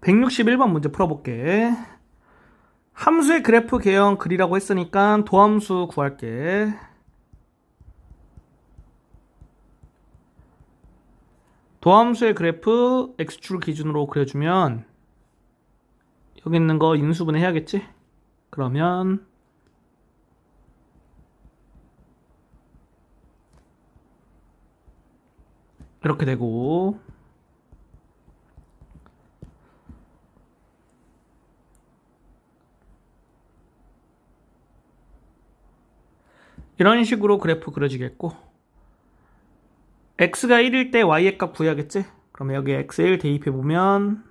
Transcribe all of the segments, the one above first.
161번 문제 풀어볼게. 함수의 그래프 개형 그리라고 했으니까 도함수 구할게. 도함수의 그래프 x축을 기준으로 그려주면 여기 있는 거 인수분해 해야겠지? 그러면 이렇게 되고, 이런 식으로 그래프 그려지겠고, x가 1일 때 y의 값 구해야겠지? 그러면 여기 x1 대입해보면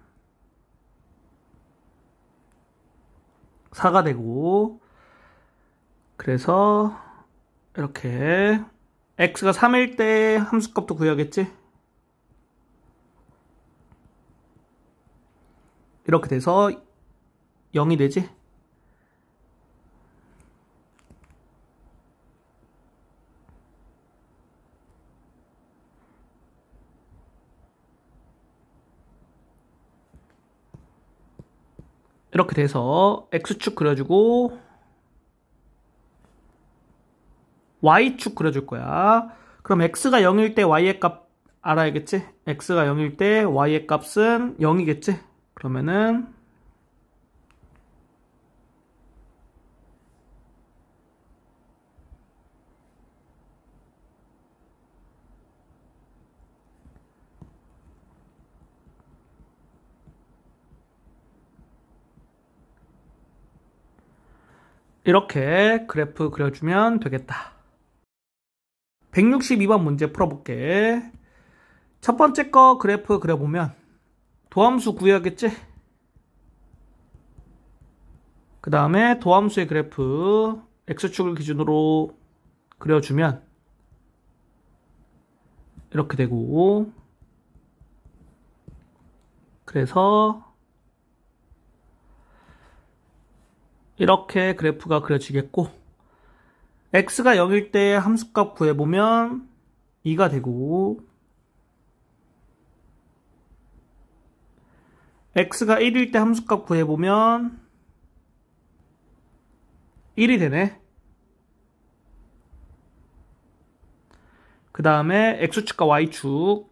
4가 되고, 그래서 이렇게 x가 3일 때 함수값도 구해야겠지? 이렇게 돼서 0이 되지? 이렇게 돼서 x축 그려주고 y축 그려줄 거야. 그럼 x가 0일 때 y의 값 알아야겠지? x가 0일 때 y의 값은 0이겠지? 그러면은 이렇게 그래프 그려주면 되겠다. 162번 문제 풀어볼게. 첫 번째 거 그래프 그려보면 도함수 구해야겠지? 그 다음에 도함수의 그래프 x축을 기준으로 그려주면 이렇게 되고, 그래서 이렇게 그래프가 그려지겠고, x가 0일 때 함수값 구해보면 2가 되고, x가 1일 때 함수값 구해보면 1이 되네. 그 다음에 x축과 y축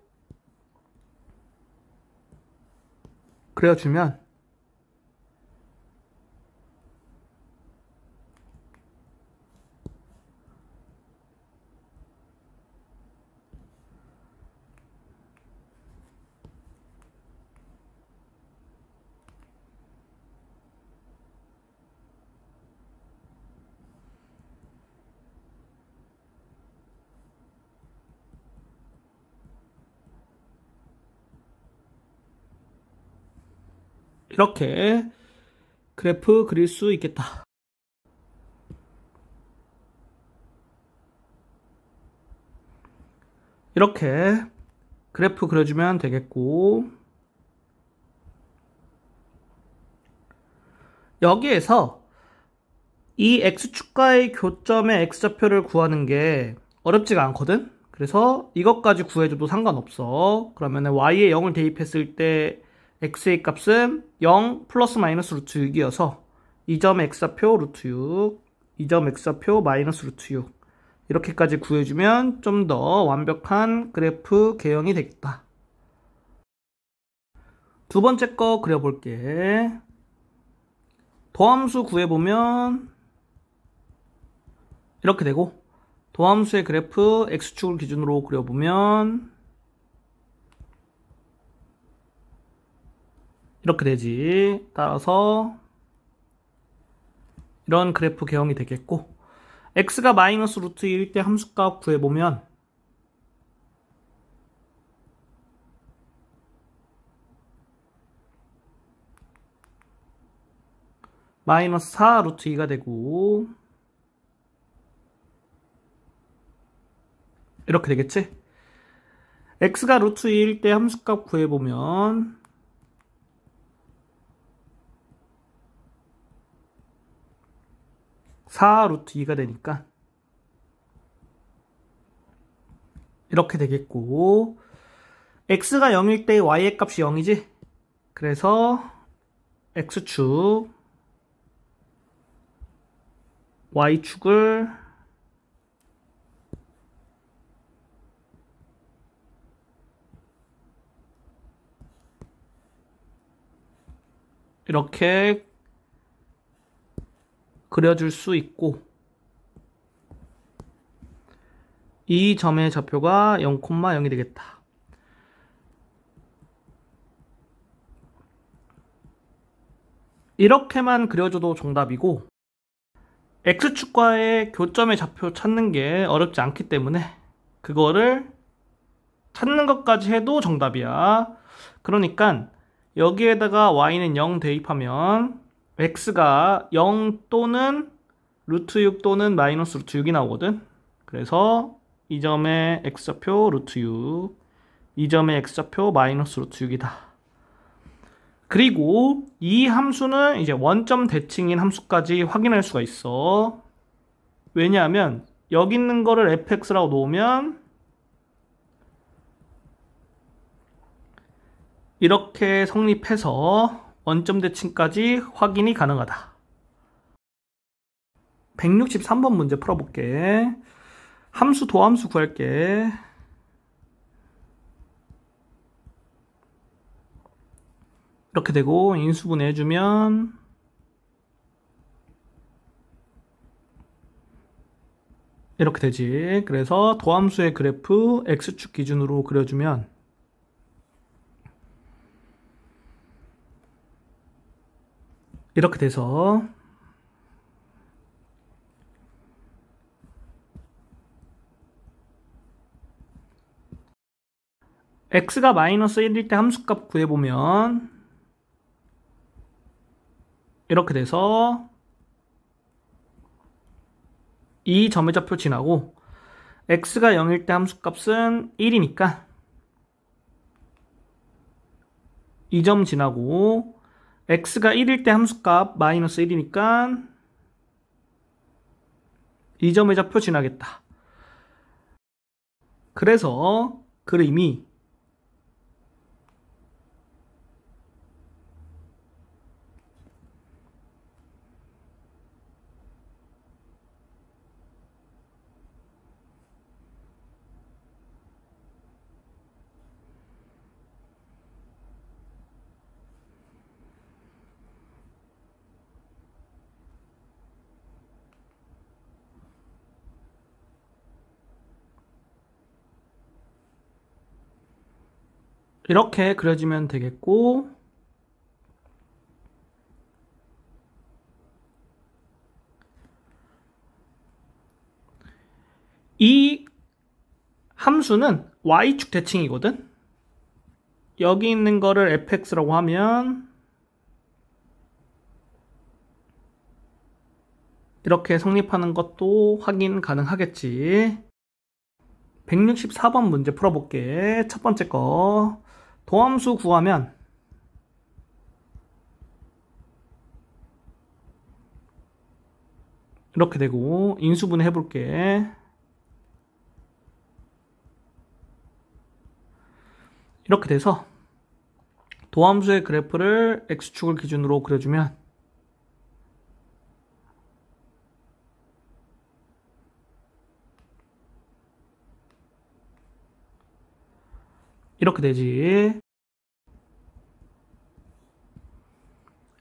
그려주면 이렇게 그래프 그릴 수 있겠다. 이렇게 그래프 그려주면 되겠고, 여기에서 이 x축과의 교점의 x좌표를 구하는 게 어렵지가 않거든? 그래서 이것까지 구해줘도 상관없어. 그러면 y에 0을 대입했을 때 x의 값은 0 플러스 마이너스 루트 6이어서 이 점 x좌표 루트 6, 이 점 x좌표 마이너스 루트 6, 이렇게까지 구해주면 좀 더 완벽한 그래프 개형이 되겠다. 두 번째 거 그려볼게. 도함수 구해보면 이렇게 되고, 도함수의 그래프 x축을 기준으로 그려보면 이렇게 되지. 따라서 이런 그래프 개형이 되겠고, x가 마이너스 루트 1일 때 함수값 구해보면 마이너스 4 루트 2가 되고, 이렇게 되겠지? x가 루트 2일 때 함수값 구해보면 (4 루트 2가) 되니까 이렇게 되겠고, x가 0일 때 y의 값이 0이지? 그래서 X축, Y축을 이렇게 그려줄 수 있고, 이 점의 좌표가 0,0이 되겠다. 이렇게만 그려줘도 정답이고, X축과의 교점의 좌표 찾는 게 어렵지 않기 때문에 그거를 찾는 것까지 해도 정답이야. 그러니까 여기에다가 y는 0 대입하면 x가 0 또는 루트 6 또는 마이너스 루트 6이 나오거든. 그래서 이 점의 x좌표 루트 6, 이 점의 x좌표 마이너스 루트 6이다. 그리고 이 함수는 이제 원점 대칭인 함수까지 확인할 수가 있어. 왜냐하면 여기 있는 거를 fx라고 놓으면 이렇게 성립해서 원점 대칭까지 확인이 가능하다. 163번 문제 풀어볼게. 함수 도함수 구할게. 이렇게 되고 인수분해 해주면 이렇게 되지. 그래서 도함수의 그래프 x축 기준으로 그려주면 이렇게 돼서 x가 마이너스 1일 때 함수값 구해보면 이렇게 돼서 이 점의 좌표 지나고 x가 0일 때 함수값은 1이니까 이 점 지나고 x가 1일 때 함수값 마이너스 1이니까 이 점의 좌표 지나겠다. 그래서 그림이 이렇게 그려지면 되겠고, 이 함수는 y축 대칭이거든. 여기 있는 거를 fx라고 하면 이렇게 성립하는 것도 확인 가능하겠지. 164번 문제 풀어볼게. 첫 번째 거 도함수 구하면 이렇게 되고 인수분해 해볼게. 이렇게 돼서 도함수의 그래프를 x축을 기준으로 그려주면 이렇게 되지.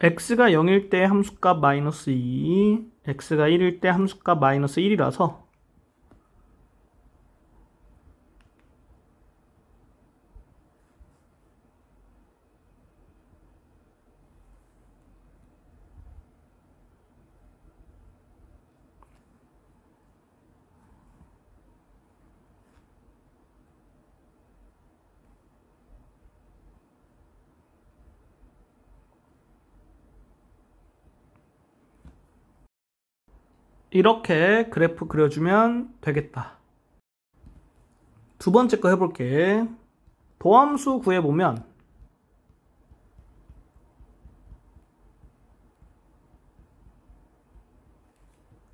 x가 0일 때 함수값 마이너스 2, x가 1일 때 함수값 마이너스 1이라서 이렇게 그래프 그려주면 되겠다. 두 번째 거 해볼게. 도함수 구해보면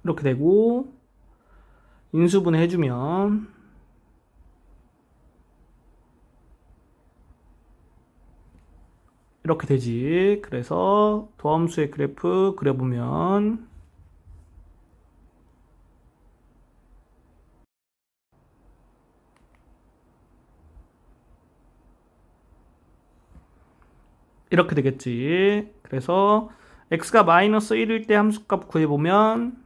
이렇게 되고 인수분해 해주면 이렇게 되지. 그래서 도함수의 그래프 그려보면 이렇게 되겠지. 그래서 x가 마이너스 1일 때 함수값 구해보면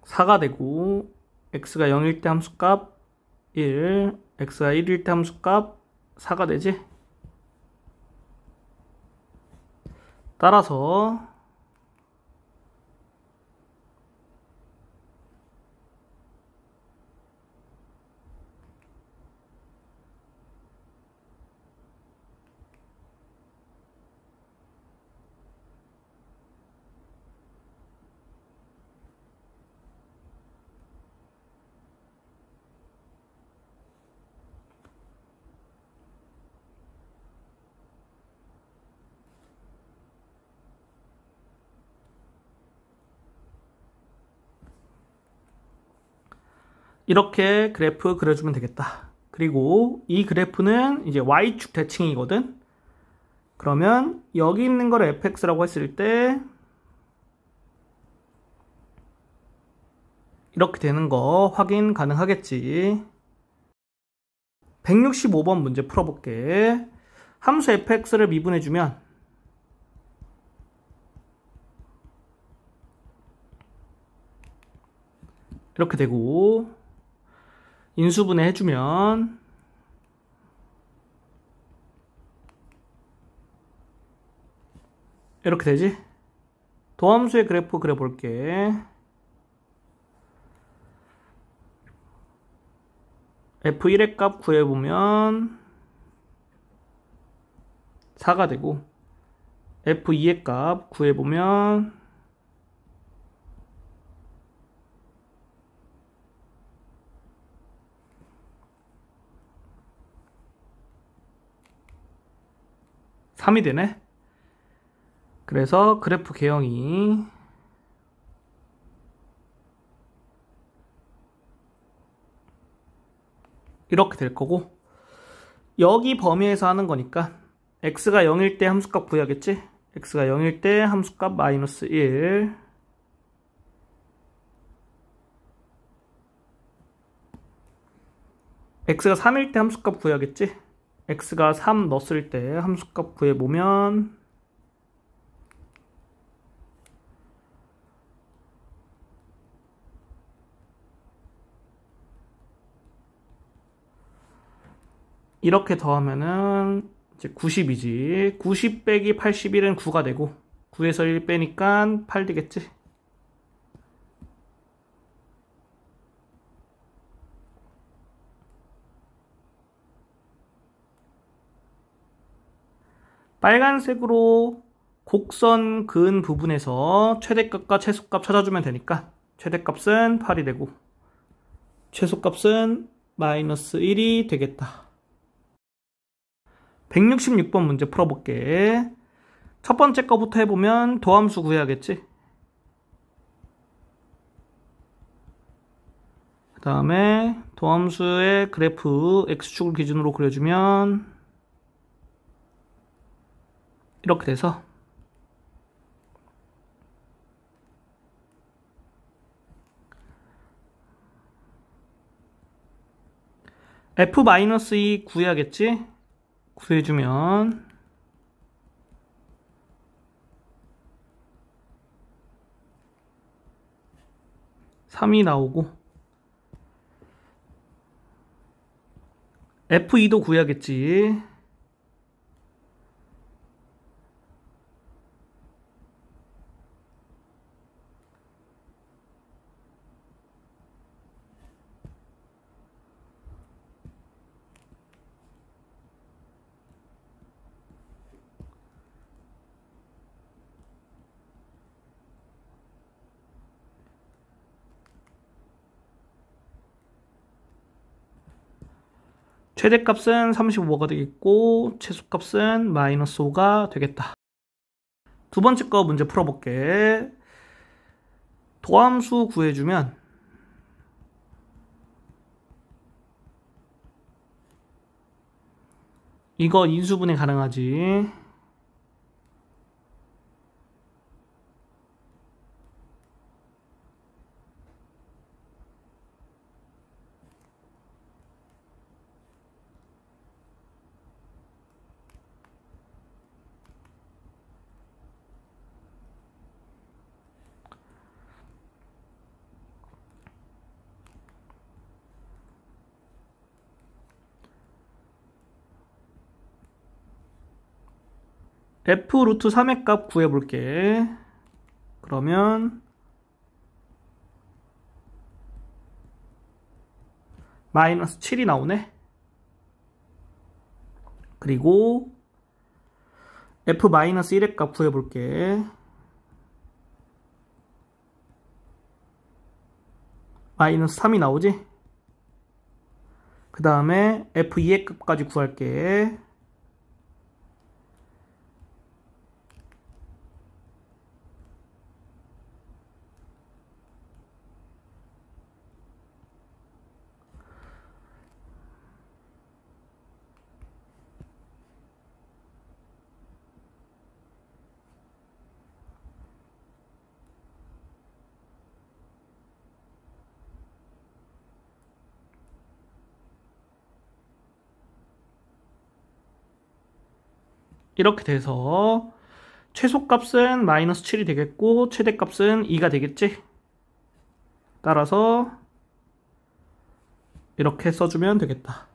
4가 되고, x가 0일 때 함수값 1, x가 1일 때 함수값 4가 되지. 따라서 이렇게 그래프 그려주면 되겠다. 그리고 이 그래프는 이제 y축 대칭이거든. 그러면 여기 있는 거를 fx라고 했을 때 이렇게 되는 거 확인 가능하겠지. 165번 문제 풀어볼게. 함수 fx를 미분해주면 이렇게 되고, 인수분해 해주면 이렇게 되지. 도함수의 그래프 그려볼게. f1의 값 구해보면 4가 되고, f2의 값 구해보면 3이 되네. 그래서 그래프 개형이 이렇게 될 거고, 여기 범위에서 하는 거니까 x가 0일 때 함수값 구해야겠지. x가 0일 때 함수값 마이너스 1, x가 3일 때 함수값 구해야겠지. x가 3 넣었을 때 함수값 구해보면 이렇게 더하면은 이제 90이지. 90 빼기 81은 9가 되고, 9에서 1 빼니까 8 되겠지. 빨간색으로 곡선 그은 부분에서 최대값과 최소값 찾아주면 되니까 최대값은 8이 되고 최소값은 마이너스 1이 되겠다. 166번 문제 풀어볼게. 첫 번째 거부터 해보면 도함수 구해야겠지. 그 다음에 도함수의 그래프 x축을 기준으로 그려주면 이렇게 돼서 f-2 구해야겠지. 구해주면 3이 나오고, f2도 구해야겠지. 최대값은 35가 되겠고 최소값은 마이너스 5가 되겠다. 두 번째 거 문제 풀어볼게. 도함수 구해주면 이거 인수분해 가능하지. f 루트 3의 값 구해볼게. 그러면 마이너스 7이 나오네. 그리고 f 마이너스 1의 값 구해볼게. 마이너스 3이 나오지? 그 다음에 f2의 값까지 구할게. 이렇게 돼서 최소값은 마이너스 7이 되겠고 최대값은 2가 되겠지. 따라서 이렇게 써주면 되겠다.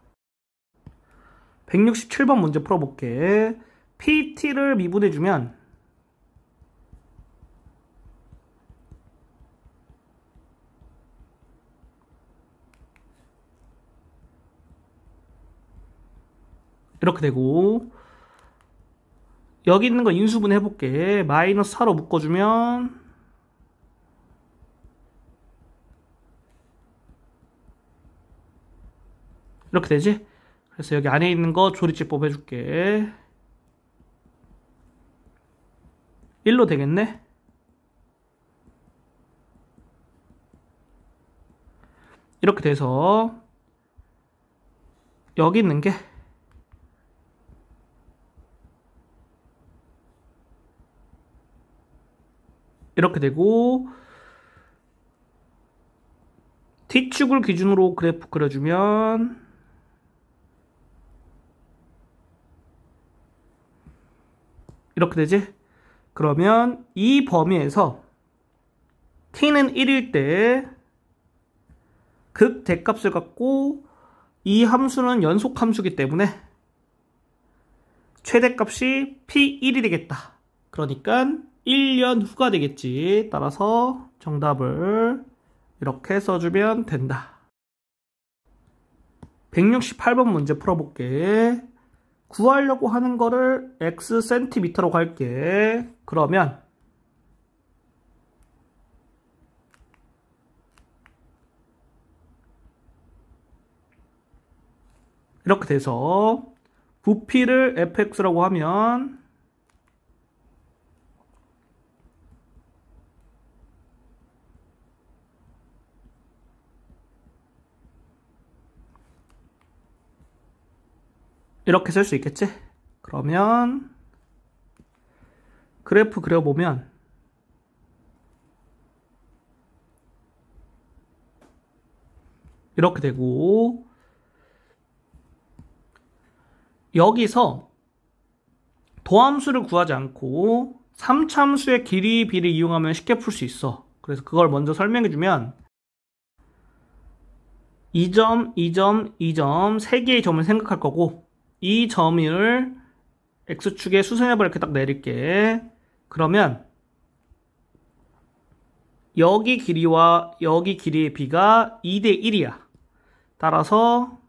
167번 문제 풀어볼게. PT를 미분해주면 이렇게 되고, 여기 있는 거 인수분 해볼게. 마이너스 4로 묶어주면 이렇게 되지? 그래서 여기 안에 있는 거 조리제법 해줄게. 1로 되겠네? 이렇게 돼서 여기 있는 게 이렇게 되고, T축을 기준으로 그래프 그려주면 이렇게 되지? 그러면 이 범위에서 T는 1일 때 극대값을 갖고 이 함수는 연속 함수이기 때문에 최대값이 P1이 되겠다. 그러니까 1년 후가 되겠지. 따라서 정답을 이렇게 써주면 된다. 168번 문제 풀어볼게. 구하려고 하는 거를 x 센티미터로 할게. 그러면 이렇게 돼서 부피를 fx라고 하면 이렇게 쓸 수 있겠지? 그러면 그래프 그려보면 이렇게 되고, 여기서 도함수를 구하지 않고 3차함수의 길이 비를 이용하면 쉽게 풀 수 있어. 그래서 그걸 먼저 설명해주면 이 점, 이 점, 이 점, 세 개의 점을 생각할 거고, 이 점을 x축에 수선해버 이렇게 딱 내릴게. 그러면 여기 길이와 여기 길이의 비가 2대 1이야. 따라서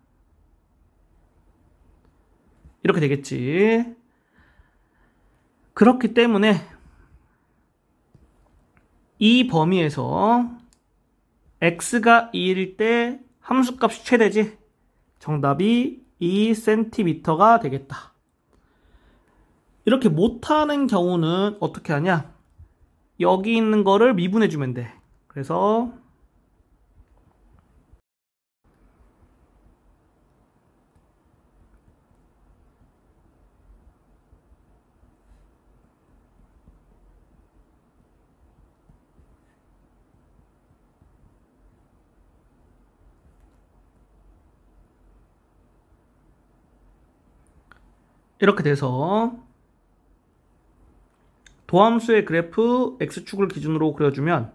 이렇게 되겠지. 그렇기 때문에 이 범위에서 x가 2일 때 함수값이 최대지. 정답이 2cm가 되겠다. 이렇게 못하는 경우는 어떻게 하냐? 여기 있는 거를 미분해주면 돼. 그래서 이렇게 돼서 도함수의 그래프 x축을 기준으로 그려주면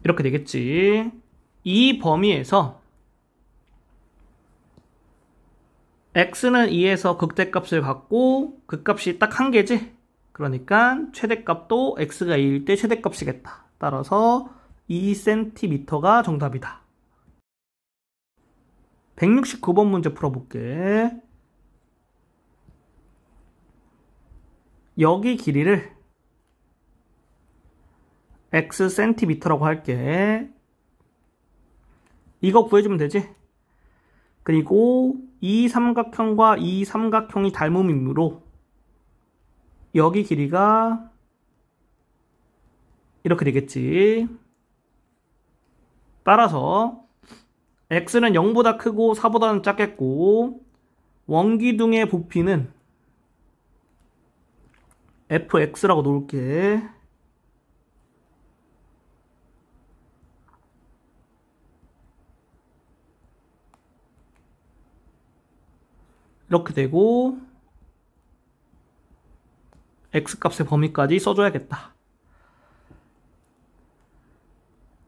이렇게 되겠지. 이 범위에서 x는 2에서 극대값을 갖고 극값이 딱 한 개지. 그러니까 최대값도 x가 2일 때 최대값이겠다. 따라서 2cm가 정답이다. 169번 문제 풀어볼게. 여기 길이를 xcm라고 할게. 이거 구해주면 되지. 그리고 이 삼각형과 이 삼각형이 닮음이므로 여기 길이가 이렇게 되겠지. 따라서 x는 0보다 크고 4보다는 작겠고 원기둥의 부피는 fx라고 놓을게. 이렇게 되고 x값의 범위까지 써줘야겠다.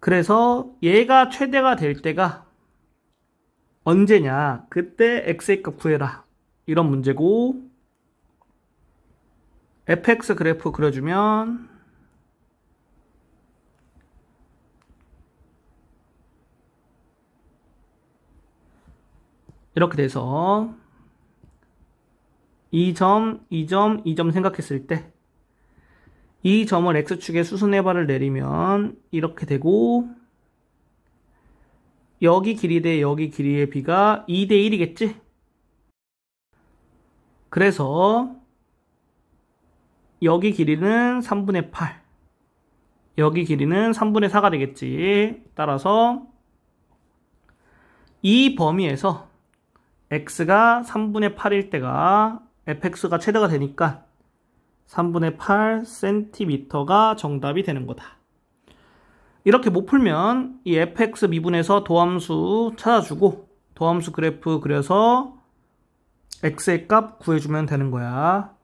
그래서 얘가 최대가 될 때가 언제냐? 그때 x의 값 구해라. 이런 문제고 fx 그래프 그려주면 이렇게 돼서 2점, 2점, 2점 생각했을 때 이 점을 x축에 수순해발을 내리면 이렇게 되고 여기 길이 대 여기 길이의 비가 2대 1이겠지? 그래서 여기 길이는 3분의 8 여기 길이는 3분의 4가 되겠지. 따라서 이 범위에서 x가 3분의 8일 때가 fx가 최대가 되니까 3분의 8cm가 정답이 되는 거다. 이렇게 못 풀면 이 fx 미분에서 도함수 찾아주고 도함수 그래프 그려서 x의 값 구해주면 되는 거야.